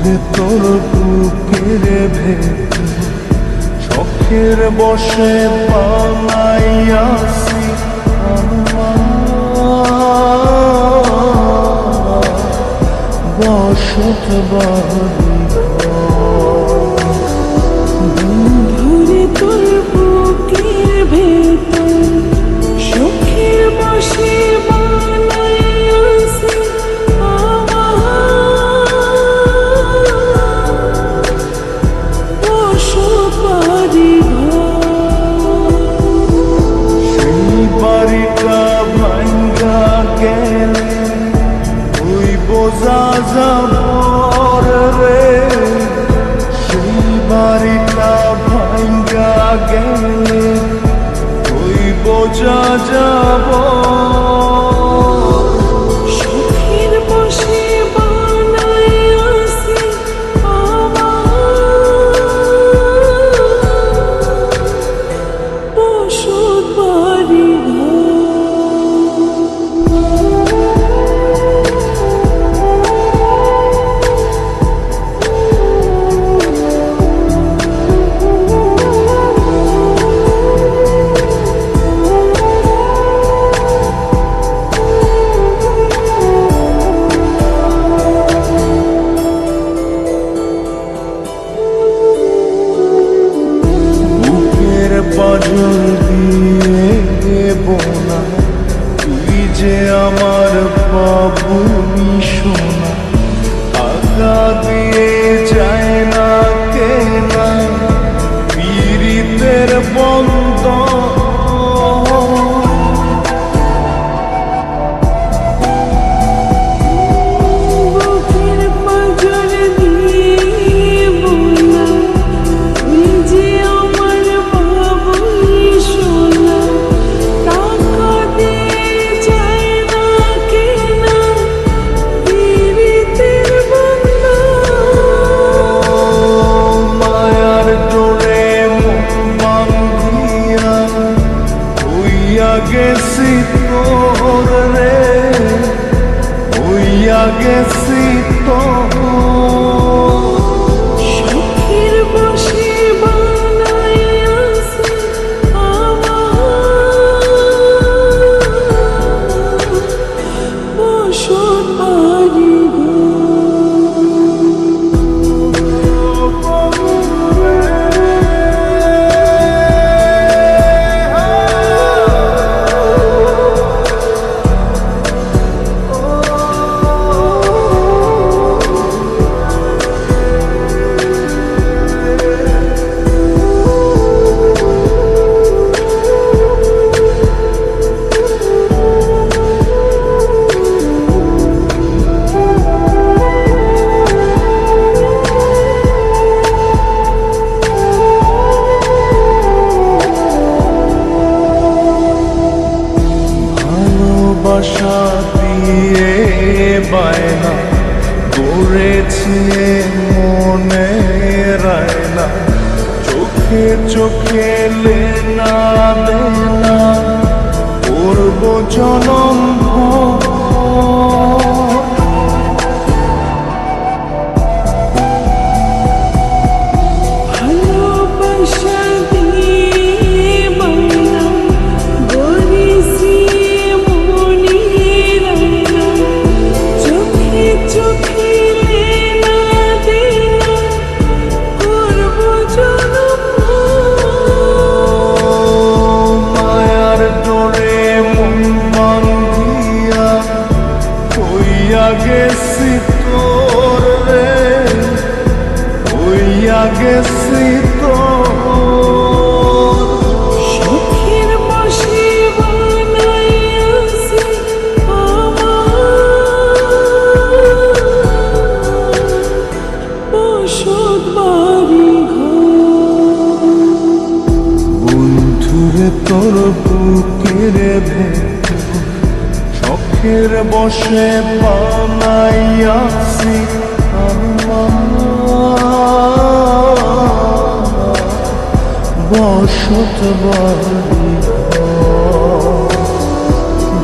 বন্ধুরে তোর বুকের ভেতর শখের বসে পালাইয়াছি বসত বাড়ি বন্ধুরে তোর বুকের ভেতর শখের বসে বানাইয়াছি বসত বাড়ি সেই বাড়িটা ভাঙ্গা গেলে তুই বোঝা যাবর রে সেই বাড়িটা ভাঙ্গা গেলে তুই বোঝা যাব শখের বসে বানাইয়াছি বসত বাড়ি পাজল দিয়ে বোনা তুই যে আমার বাবুনি সোনা আগা দিয়ে যায় না কেনা পীড়িতের বন্ধ বুকের পাঁজর দিয়ে বোনা তুই যে আমার বাবুই সোনা টাকা দিয়ে যায় না কেনা পীড়িতের বন্ধা মায়ার ডোরে মন বান্ধিয়া হইয়া গেছি তোর রে হইয়া গেছি তোর শখের বসে বানাইয়াছি বসত বাড়ি ভালোবাসা দিয়ে বায়না গড়েছে মনে রায়না চোখে চোখে লেনা দেনা করব জনম ভর। ভালোবাসা দিয়ে বায়না গড়েছি মনের আয়না চোখে চোখে লেনা দেনা করব জনম মায়ার ডোরে মন বান্ধিয়া হইয়া গেছি তোর রে হইয়া গেছি তোর শখের বসে বানাইয়াছি বসত বাড়ি বন্ধুরে তোর বুকের ভেতর শখের বসে বানাইয়াছি বসত বাড়ি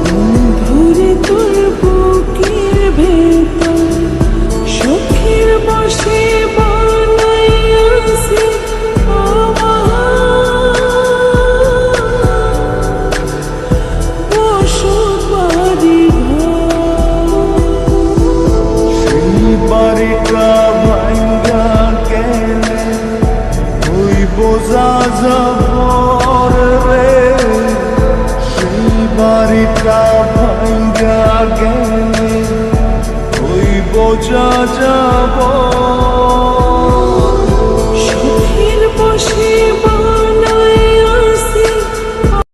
বন্ধুরে তোর বুকের ভেতর শখের বসে বসে